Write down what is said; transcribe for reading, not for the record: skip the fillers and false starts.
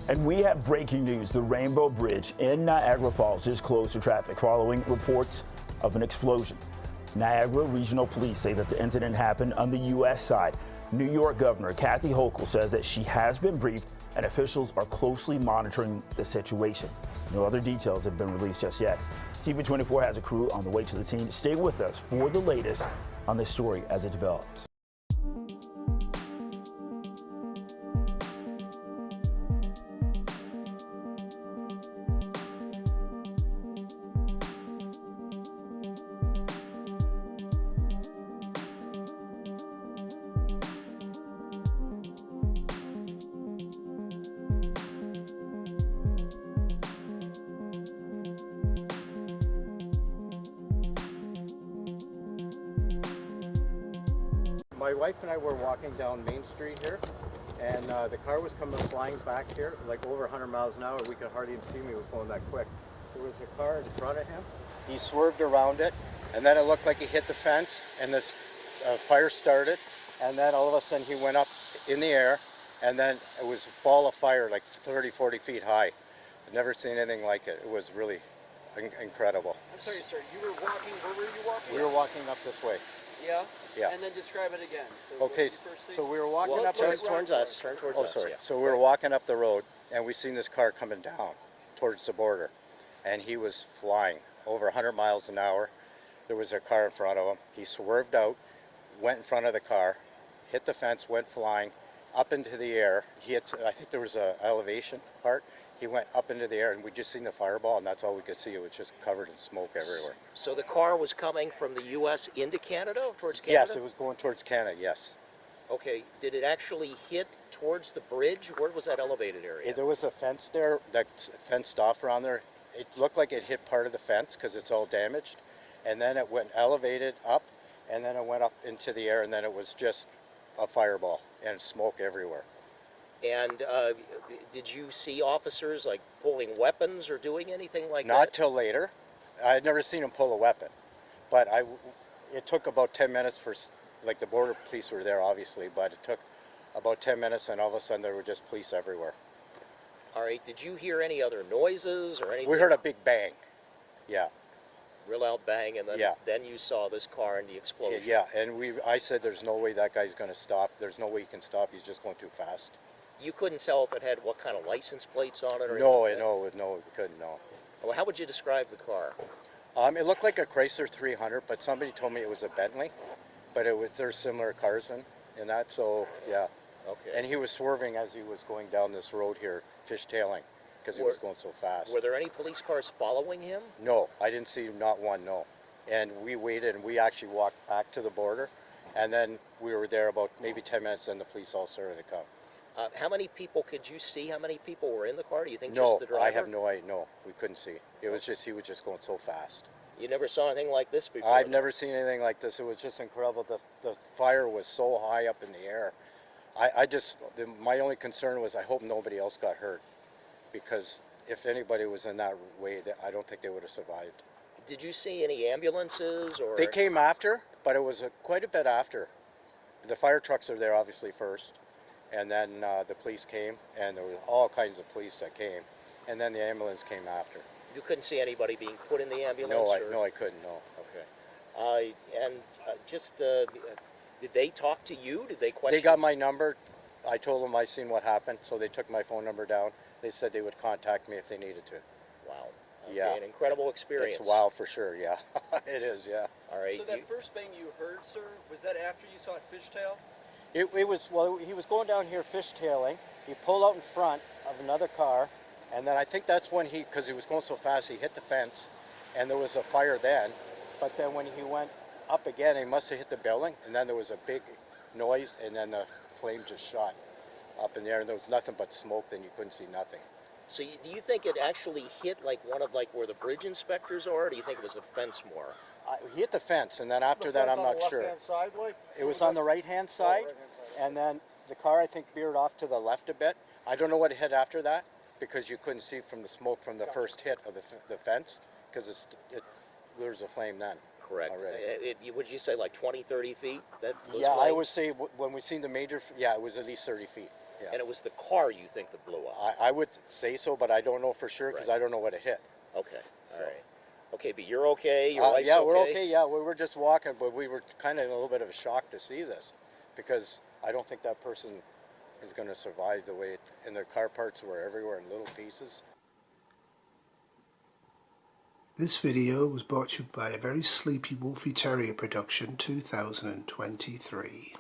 And we have breaking news. The Rainbow Bridge in Niagara Falls is closed to traffic following reports of an explosion. Niagara Regional Police say that the incident happened on the U.S. side. New York Governor Kathy Hochul says that she has been briefed and officials are closely monitoring the situation. No other details have been released just yet. TV24 has a crew on the way to the scene. Stay with us for the latest on this story as it develops. My wife and I were walking down Main Street here, and the car was coming flying back here, like over 100 miles an hour. We could hardly even see me, it was going that quick. There was a car in front of him. He swerved around it, and then it looked like he hit the fence, and this fire started, and then all of a sudden he went up in the air, and then it was a ball of fire like 30, 40 feet high. I've never seen anything like it. It was really incredible. I'm sorry, sir, you were walking, where were you walking? We were walking up this way. Yeah? Yeah. And then describe it again. So Okay, so we were walking up. Turn towards us. Oh, sorry. Yeah. So we were walking up the road, and we seen this car coming down towards the border, and he was flying over 100 miles an hour. There was a car in front of him. He swerved out, went in front of the car, hit the fence, went flying up into the air. He hit, I think there was a elevation part. He went up into the air, and we just seen the fireball, and that's all we could see. It was just covered in smoke everywhere. So the car was coming from the U.S. into Canada, towards Canada? Yes, it was going towards Canada, yes. Okay, did it actually hit towards the bridge? Where was that elevated area? There was a fence there, that fenced off around there. It looked like it hit part of the fence because it's all damaged. And then it went elevated up, and then it went up into the air, and then it was just a fireball and smoke everywhere. And did you see officers like pulling weapons or doing anything like that? Not till later. I had never seen him pull a weapon, but it took about 10 minutes for, like, the border police were there obviously, but it took about 10 minutes, and all of a sudden there were just police everywhere. All right, did you hear any other noises or anything? We heard a big bang, yeah. Real loud bang, and then, yeah. Then you saw this car and the explosion. Yeah, and I said there's no way that guy's going to stop. There's no way he can stop. He's just going too fast. You couldn't tell if it had what kind of license plates on it? Or no, anything? No, we couldn't, no. Well, how would you describe the car? It looked like a Chrysler 300, but somebody told me it was a Bentley. But there's similar cars in that, so yeah. Okay. And he was swerving as he was going down this road here, fishtailing, because he was going so fast. Were there any police cars following him? No, I didn't see not one, no. And we waited, and we actually walked back to the border, and then we were there about maybe 10 minutes, and the police all started to come. How many people could you see? How many people were in the car? Do you think No, just the driver? I have no idea. No, we couldn't see. It was just, he was just going so fast. You never saw anything like this before? I've never seen anything like this. It was just incredible. The fire was so high up in the air. My only concern was I hope nobody else got hurt, because if anybody was in that way, I don't think they would have survived. Did you see any ambulances? Or They came after, but it was quite a bit after. The fire trucks are there obviously first, and then the police came, and there were all kinds of police that came, and then the ambulance came after. You couldn't see anybody being put in the ambulance? No, I couldn't, no. Okay. Did they talk to you? Did they question? They got my number. I told them I seen what happened, so they took my phone number down. They said they would contact me if they needed to. Wow. Okay, yeah. An incredible experience. It's wow for sure, yeah. It is, yeah. All right. So that first bang you heard, sir, was that after you saw it fishtail? It was, well, he was going down here fishtailing. He pulled out in front of another car, and then I think that's when because he was going so fast, he hit the fence, and there was a fire then. But then when he went up again, he must have hit the building, and then there was a big noise, and then the flame just shot up in the air, and there was nothing but smoke, then you couldn't see nothing. So do you think it actually hit like one of where the bridge inspectors are, or do you think it was the fence more? He hit the fence, and then after that, I'm not sure. Side, like? It was on the right-hand side, and then the car, I think, veered off to the left a bit. I don't know what hit after that, because you couldn't see from the smoke from the first hit of the fence, because there was a flame then. correct? already. Would you say like 20, 30 feet? Those Yeah, I flames? would say when we seen the major, yeah, it was at least 30 feet. Yeah. And it was the car you think that blew up? I would say so, but I don't know for sure because Right. I don't know what it hit. Okay, So. all right. Okay, but you're okay? Your wife's yeah, okay? we're okay. Yeah, we were just walking, but we were kind of in a little bit of a shock to see this because I don't think that person is going to survive the way it, and their car parts were everywhere in little pieces. This video was brought to you by a very sleepy Wolfie Terrier production 2023.